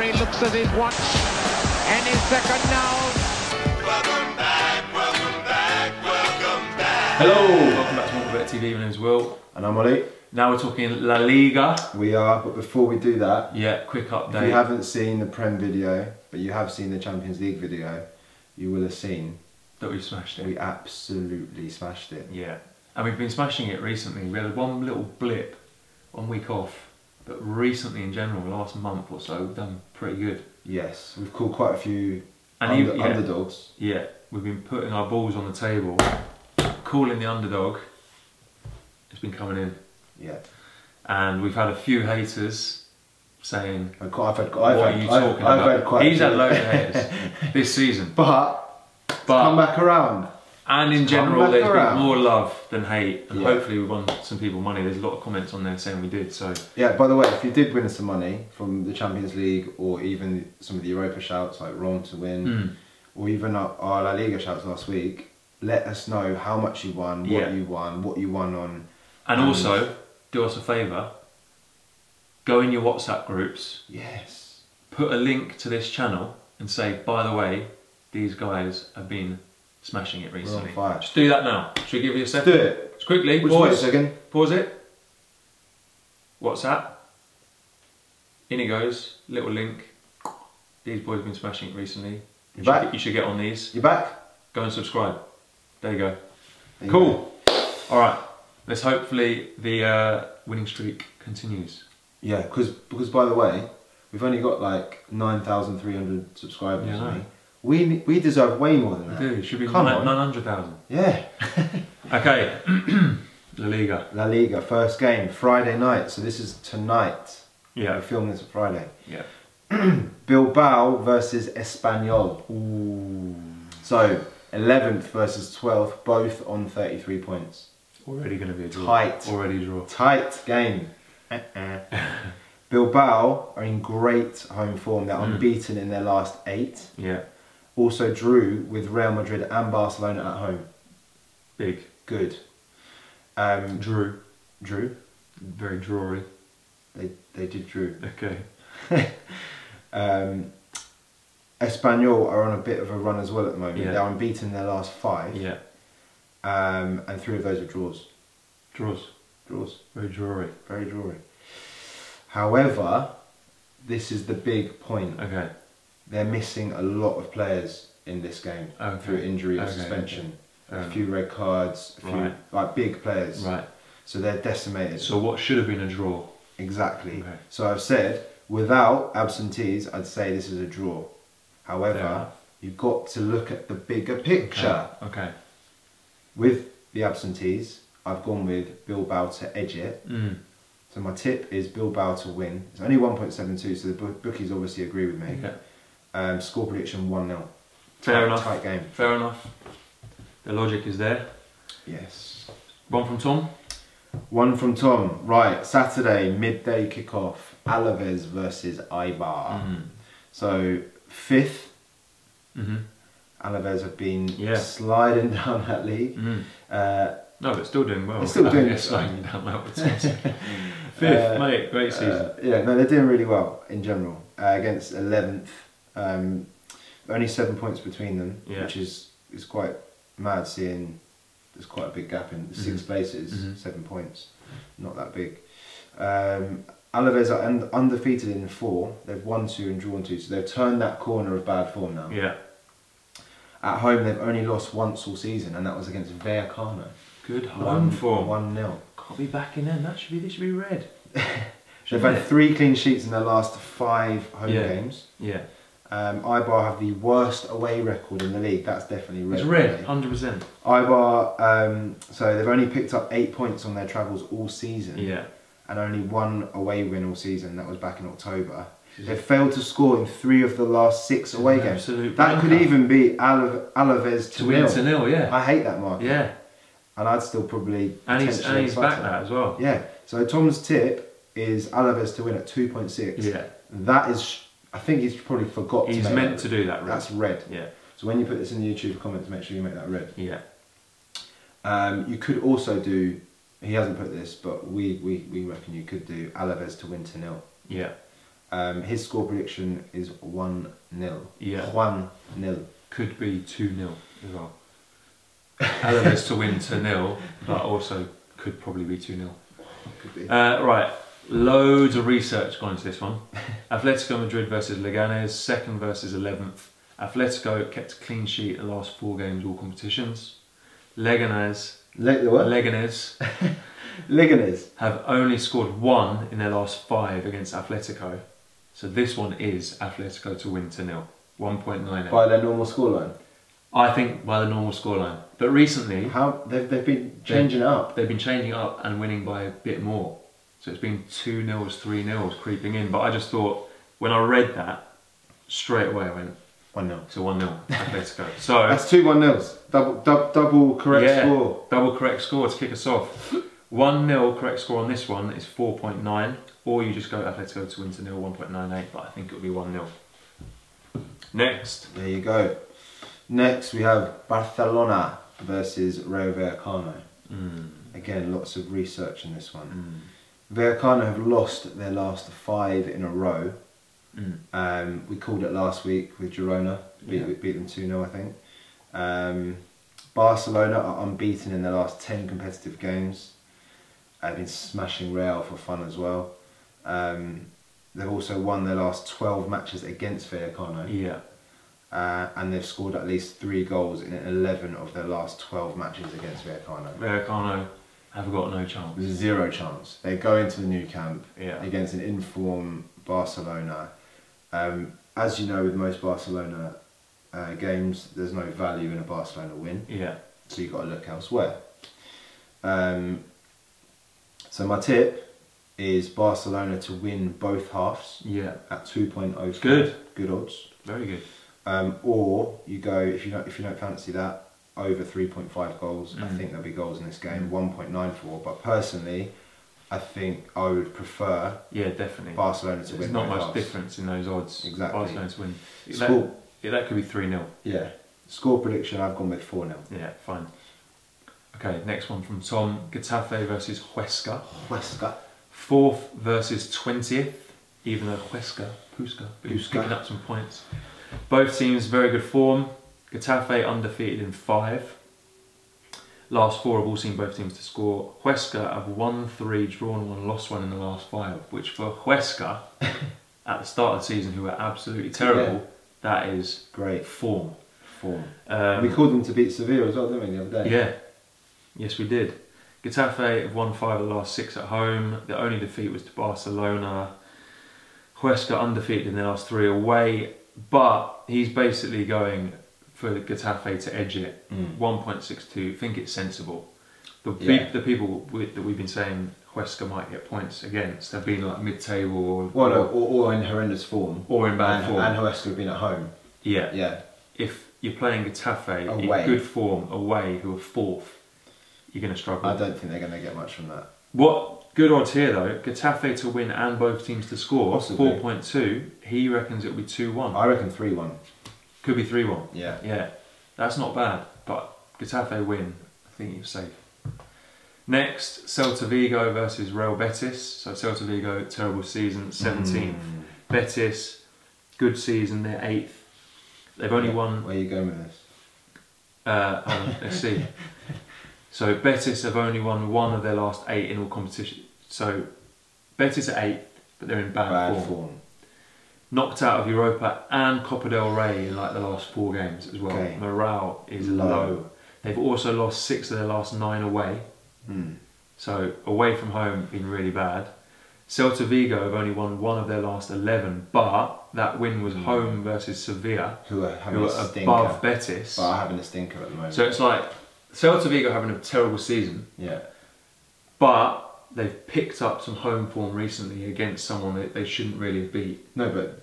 referee looks at his watch. Any second now. Welcome back, welcome back, welcome back. Hello, welcome back to WantMyBet TV. My name's Will. And I'm Olly. Now we're talking La Liga. We are, but before we do that, yeah, quick update. If you haven't seen the Prem video, but you have seen the Champions League video, you will have seen that we smashed it. We absolutely smashed it. Yeah, and we've been smashing it recently. We had one little blip, 1 week off, but recently in general, the last month or so, we've done pretty good. Yes, we've called quite a few underdogs. Yeah, we've been putting our balls on the table, calling the underdog. It's been coming in. Yeah. And we've had a few haters saying, I've what are you talking about? He's had loads of haters this season. But come back around. And in general, there's been more love than hate. And hopefully we've won some people money. There's a lot of comments on there saying we did. So yeah, by the way, if you did win some money from the Champions League or even some of the Europa shouts like Rome to win, or even our La Liga shouts last week, let us know how much you won, what you won on. And also, do us a favour, go in your WhatsApp groups, put a link to this channel and say, by the way, these guys have been smashing it recently. We're on fire. Just do that now. Should we give you a second? Do it. Just quickly, Just wait a second. Pause it. WhatsApp. In it goes, little link. These boys have been smashing it recently. You should get on these. You're back? Go and subscribe. There you go. There cool. Alright. Let's hopefully the winning streak continues. Yeah, because by the way, we've only got like 9,300 subscribers. Yeah, we deserve way more than that. We do. It should be 900,000. Yeah. Okay. La Liga. La Liga, first game, Friday night. So this is tonight. Yeah. We're filming this on Friday. Yeah. Bilbao versus Espanyol. Ooh. So 11th versus 12th, both on 33 points. Already going to be a draw. Tight. Already a draw. Tight game. Bilbao are in great home form. They're unbeaten in their last 8. Yeah. Also drew with Real Madrid and Barcelona at home. Big. Good. Drew. Very drawy. They did drew. Okay. Espanyol are on a bit of a run as well at the moment. Yeah. They're unbeaten in their last 5. Yeah. And 3 of those are draws. Draws. Very drawy. Very drawy. However, this is the big point. Okay. They're missing a lot of players in this game through injury or suspension. A few red cards, a few like big players. Right. So they're decimated. So what should have been a draw? Exactly. Okay. So I've said, without absentees, I'd say this is a draw. However, you've got to look at the bigger picture. Okay. With the absentees, I've gone with Bilbao to edge it. So my tip is Bilbao to win. It's only 1.72, so the bookies obviously agree with me. Okay. Score prediction 1-0. Fair enough. Tight game. Fair enough. The logic is there. Yes. One from Tom. One from Tom. Right, Saturday, midday kickoff. Alaves versus Eibar. So 5th. Alaves have been sliding down that league. No, but still doing well. They're still doing sliding down that. 5th, mate, great season. Yeah, no, they're doing really well in general. Against 11th, only 7 points between them, which is quite mad. Seeing there's quite a big gap in 6 places, 7 points, not that big. Alaves are undefeated in 4. They've won 2 and drawn 2, so they've turned that corner of bad form now. Yeah. At home, they've only lost once all season, and that was against Vallecano. Good home form. 1-0. Can't be back in them. This should be red. They've had 3 clean sheets in their last 5 home games. Yeah. Eibar have the worst away record in the league. That's definitely red. It's red, 100%. Eibar, so they've only picked up 8 points on their travels all season. Yeah. And only 1 away win all season. That was back in October. They've failed to score in 3 of the last 6 away games. That could even be Alaves to win to nil. Yeah. I hate that market. Yeah. And I'd still probably. And he's back that as well. Yeah. So Tom's tip is Alaves to win at 2.6. Yeah. That is, I think he's probably forgot. He's meant to do that red. That's red. Yeah. So when you put this in the YouTube comments, make sure you make that red. Yeah. You could also do. He hasn't put this, but we reckon you could do Alaves to win to 0. Yeah. His score prediction is 1-0. Yeah. 1-0. Could be 2-0 as well. Alaves to win 2-0, but also could probably be 2-0. Could be. Right, loads of research gone into this one. Atletico Madrid versus Leganes, 2nd versus 11th. Atletico kept a clean sheet in the last 4 games, all competitions. Leganes Leganes have only scored 1 in their last 5 against Atletico. So this one is Atletico to win 2-0, 1.98. by their normal scoreline. I think by the normal scoreline. But recently, How they've been changing it up. They've been changing it up and winning by a bit more. So it's been 2-0s, 3-0s creeping in. But I just thought, when I read that, straight away I went 1-0. to 1-0 Atletico. So That's 2 1-0s. Double correct score. Double correct score to kick us off. 1-0 correct score on this one is 4.9, or you just go Atletico to win to 0, 1.98, but I think it'll be 1-0. Next. There you go. Next we have Barcelona versus Rayo Vallecano. Again, lots of research in this one. Vallecano have lost their last 5 in a row. We called it last week with Girona. Beat them 2-0, I think. Barcelona are unbeaten in their last 10 competitive games. They've been smashing Real for fun as well. They've also won their last 12 matches against Vallecano. Yeah. And they've scored at least 3 goals in 11 of their last 12 matches against Vallecano. Vallecano have got no chance. There's 0 chance. They go into the new camp against an in-form Barcelona. As you know, with most Barcelona games, there's no value in a Barcelona win. Yeah. So you've got to look elsewhere. So my tip is Barcelona to win both halves. Yeah. At 2.05. Good odds. Very good. Or you go, if you don't fancy that, over 3.5 goals. I think there'll be goals in this game. 1.94. But personally, I think I would prefer definitely Barcelona to win. There's not much halves. difference in those odds. Exactly. Barcelona to win. Score. That could be 3-0. Yeah. Score prediction, I've gone with 4-0. Yeah, fine. Okay, next one from Tom. Getafe versus Huesca. 4th versus 20th, even though Huesca been picking up some points. Both teams very good form. Getafe undefeated in 5. Last 4 have all seen both teams to score. Huesca have won 3, drawn 1, lost 1 in the last 5, which for Huesca, at the start of the season, who were absolutely terrible, that is great form. We called them to beat Sevilla as well, didn't we, the other day? Yeah. Yes, we did. Getafe have won 5 of the last 6 at home. The only defeat was to Barcelona. Huesca undefeated in their last 3 away, but he's basically going for Getafe to edge it. 1.62. I think it's sensible. The people that we've been saying Huesca might get points against have been like mid-table or in horrendous form. Or in bad form. And Huesca have been at home. Yeah. If you're playing Getafe in good form away, who are 4th, you're going to struggle. I don't think they're going to get much from that. What good odds here though? Getafe to win and both teams to score. Possibly. 4.2. He reckons it'll be 2-1. I reckon 3-1. Could be 3-1. Yeah. That's not bad. But Getafe win. I think you're safe. Next, Celta Vigo versus Real Betis. So Celta Vigo, terrible season, 17th. Betis, good season, they're 8th. They've only won. Where are you going with this? Hold on, let's see. So Betis have only won 1 of their last 8 in all competition. So Betis are 8th, but they're in bad form. Knocked out of Europa and Copa del Rey in like the last 4 games as well. Okay. Morale is low. They've also lost 6 of their last 9 away. So away from home been really bad. Celta Vigo have only won 1 of their last 11, but that win was home versus Sevilla, who are above Betis. But are having a stinker at the moment. So it's like Celta Vigo having a terrible season. Yeah. But they've picked up some home form recently against someone that they shouldn't really have beat. No, but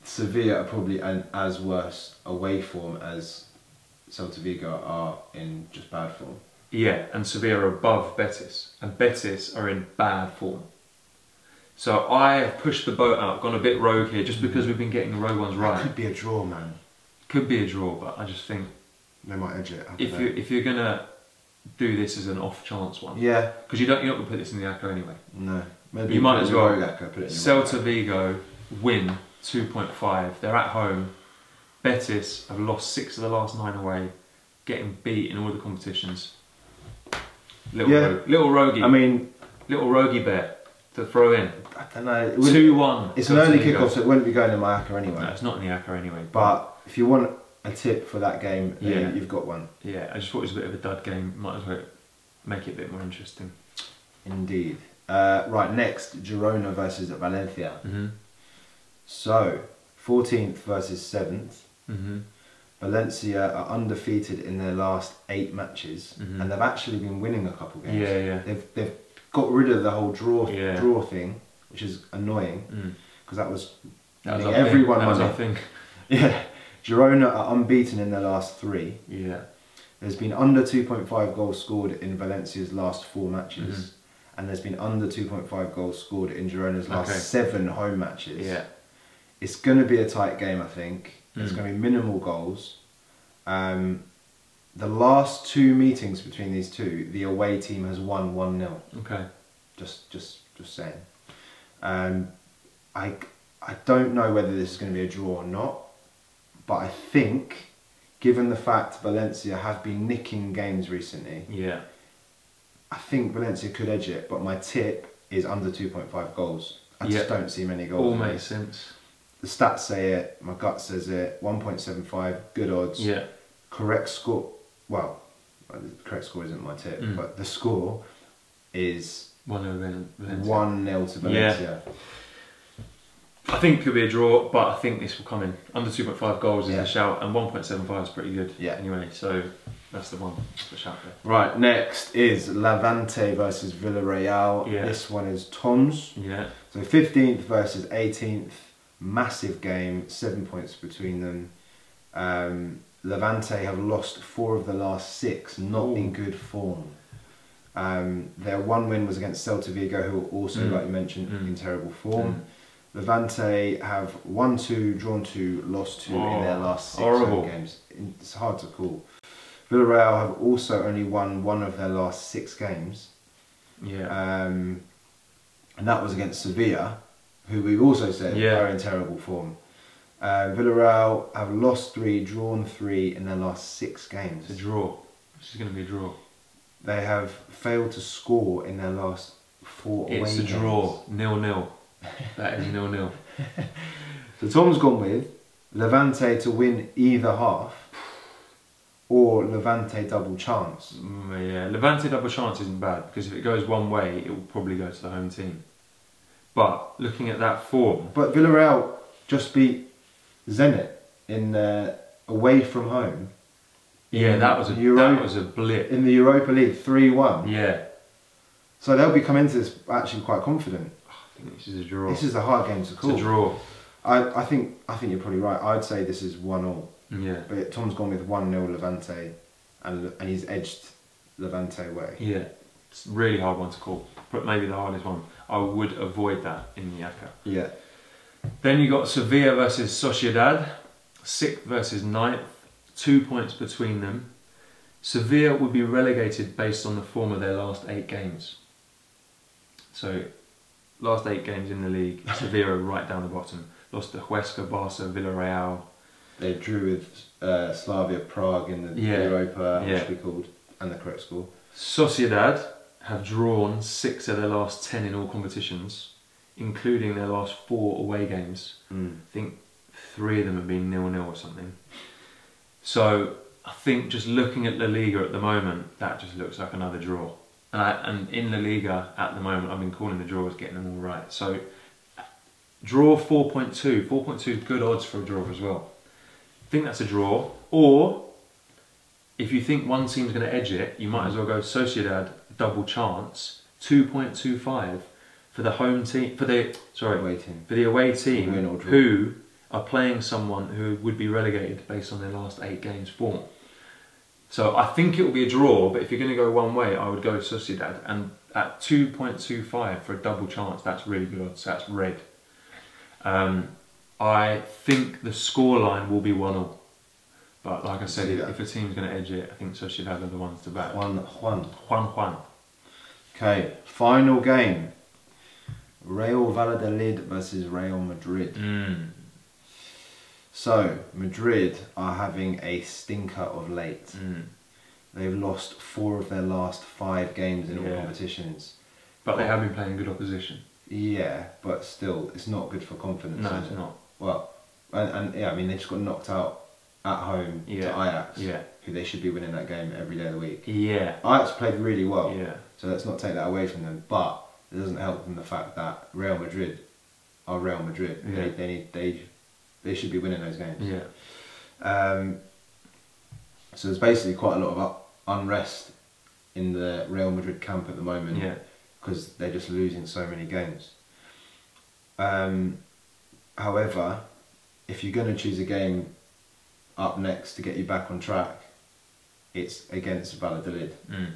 Sevilla are probably as worse away form as Celta Vigo are in just bad form. Yeah, and Sevilla are above Betis, and Betis are in bad form. So I have pushed the boat out, gone a bit rogue here, just because we've been getting the rogue ones right. It could be a draw, man. Could be a draw, but I just think they might edge it. If you're gonna do this as an off chance one, because you're not gonna put this in the Acco anyway. No, maybe you might as well. Put it in Celta Vigo win 2.5. They're at home. Betis have lost 6 of the last 9 away, getting beat in all the competitions. Little roguey. I mean, little roguey bet to throw in. I don't know. 2-1. It's an early kickoff, so it wouldn't be going in my acca anyway. No, it's not in the acca anyway. But if you want a tip for that game, yeah, you've got one. Yeah, I just thought it was a bit of a dud game. Might as well make it a bit more interesting. Indeed. Right, next, Girona versus Valencia. So, 14th versus 7th. Valencia are undefeated in their last 8 matches, and they've actually been winning a couple games. Yeah. They've got rid of the whole draw thing, which is annoying because that was everyone. That was our thing. Yeah, Girona are unbeaten in their last 3. Yeah. There's been under 2.5 goals scored in Valencia's last 4 matches, and there's been under 2.5 goals scored in Girona's last 7 home matches. Yeah. It's going to be a tight game, I think. There's going to be minimal goals. The last 2 meetings between these two, the away team has won 1-0. Okay. Just saying. I don't know whether this is going to be a draw or not, but I think, given the fact Valencia have been nicking games recently, I think Valencia could edge it. But my tip is under 2.5 goals. I just don't see many goals. All makes sense. The stats say it, my gut says it, 1.75, good odds. Yeah. Correct score, well, the correct score isn't my tip, but the score is 1-0 to Valencia. Yeah. I think it could be a draw, but I think this will come in. Under 2.5 goals is a shout, and 1.75 is pretty good anyway, so that's the one, the shout there. Right, next is Levante versus Villarreal. This one is Tom's. Yeah. So 15th versus 18th. Massive game, 7 points between them. Levante have lost 4 of the last 6, not in good form. Their one win was against Celta Vigo, who are also, like you mentioned, in terrible form. Levante have won 2, drawn 2, lost 2 in their last 6 home games. It's hard to call. Villarreal have also only won 1 of their last 6 games. Yeah. And that was against Sevilla, who we've also said are in terrible form. Villarreal have lost 3, drawn 3 in their last 6 games. It's a draw. This is going to be a draw. They have failed to score in their last 4 away games. It's a draw. 0-0. That is 0-0. So Tom's gone with Levante to win either half or Levante double chance. Yeah, Levante double chance isn't bad because if it goes one way, it will probably go to the home team. But looking at that form... But Villarreal just beat Zenit in away from home. Yeah, that was a blip. In the Europa League, 3-1. Yeah. So they'll be coming into this actually quite confident. I think this is a draw. This is a hard game to call. It's a draw. I think you're probably right. I'd say this is 1-1. Yeah. But Tom's gone with 1-0 Levante, and he's edged Levante away. Yeah. It's a really hard one to call. But maybe the hardest one. I would avoid that in the acca. Yeah. Then you got Sevilla versus Sociedad, 6th versus 9th, 2 points between them. Sevilla would be relegated based on the form of their last 8 games. So, last 8 games in the league, Sevilla are right down the bottom. Lost to Huesca, Barca, Villarreal. They drew with Slavia Prague in the Europa, what should be called, and the correct score. Sociedad have drawn 6 of their last 10 in all competitions, including their last 4 away games. I think 3 of them have been 0-0 or something. So I think just looking at La Liga at the moment, that just looks like another draw. And in La Liga at the moment, I've been calling the draws, getting them all right. So draw 4.2. 4.2 is good odds for a draw as well. I think that's a draw. Or if you think one team's going to edge it, you might as well go Sociedad double chance 2.25 for the home team for the away team who are playing someone who would be relegated based on their last 8 games form. So I think it will be a draw, but if you're going to go one way, I would go Sociedad, and at 2.25 for a double chance, that's really good odds. That's red. I think the scoreline will be 1-1. But like I said, if a team's going to edge it, I think Sociedad are the ones to back. 1-1. 1-1. Okay, final game. Real Valladolid versus Real Madrid. So, Madrid are having a stinker of late. They've lost 4 of their last 5 games in all competitions. But they have been playing good opposition. Yeah, but still, it's not good for confidence. No, it's not. Well, and yeah, I mean, they just got knocked out at home to Ajax, who they should be winning that game every day of the week. Yeah. Ajax played really well, so let's not take that away from them, but it doesn't help them the fact that Real Madrid are Real Madrid. Yeah. They should be winning those games. Yeah. So there's basically quite a lot of unrest in the Real Madrid camp at the moment. Yeah. Because they're just losing so many games. However, if you're going to choose a game up next to get you back on track, it's against Valladolid. You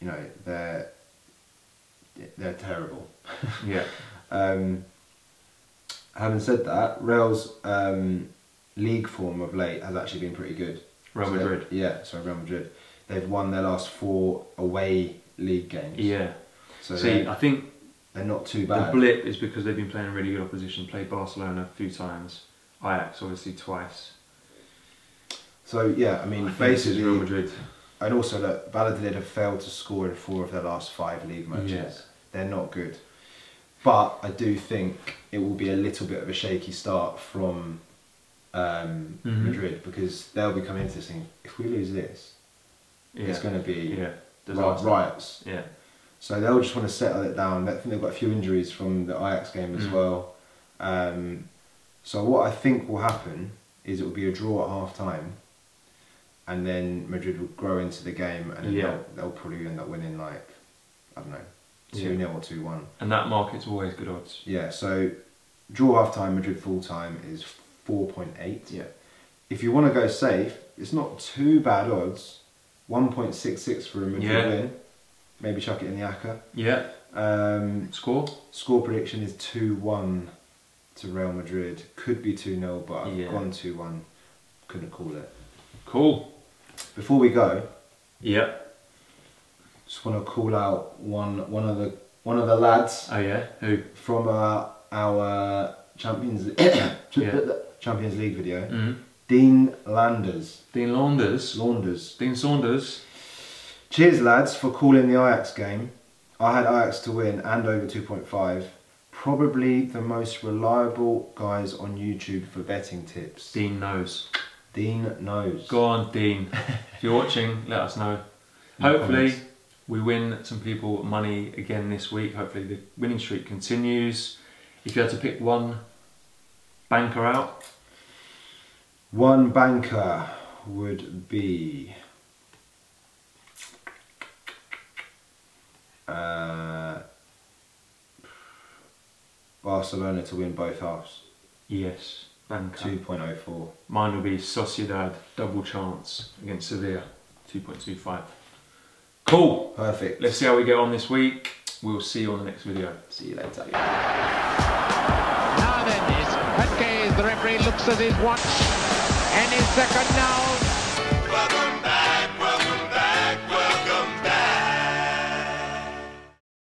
know, they're terrible. Yeah. Having said that, Real's league form of late has actually been pretty good. Real Madrid. Yeah, so Real Madrid. They've won their last 4 away league games. Yeah. So see, I think they're not too bad. The blip is because they've been playing really good opposition. Played Barcelona a few times, Ajax obviously twice. So yeah, I mean, basically Real Madrid. And also that Valladolid have failed to score in 4 of their last 5 league matches. Yeah. They're not good. But I do think it will be a little bit of a shaky start from Madrid, because they'll be coming into this thing, if we lose this, it's going to be riots. Yeah. So they'll just want to settle it down. I think they've got a few injuries from the Ajax game as well. So what I think will happen is it will be a draw at half time, and then Madrid will grow into the game, and then they'll probably end up winning, like, I don't know, 2-0 or 2-1. And that market's always good odds. Yeah, so draw half time, Madrid full time is 4.8. Yeah. If you want to go safe, it's not too bad odds. 1.66 for a Madrid win. Maybe chuck it in the ACCA. Yeah. Score? Score prediction is 2-1 to Real Madrid. Could be 2-0, but I've gone 2-1. Couldn't call it. Cool. Before we go, just want to call out one of the lads. Oh yeah, who? From our Champions League video. Dean Landers. Dean Launders. Dean Saunders. Cheers, lads, for calling the Ajax game. I had Ajax to win and over 2.5. Probably the most reliable guys on YouTube for betting tips. Dean knows. Dean knows. Go on, Dean. If you're watching, let us know. Hopefully, we win some people money again this week. Hopefully, the winning streak continues. If you had to pick one banker out, one banker would be Barcelona to win both halves. Yes, banker. 2.04. Mine would be Sociedad double chance against Sevilla, 2.25. Cool. Perfect. Let's see how we get on this week. We'll see you on the next video. See you later. Now then, the referee looks at his watch and his second now.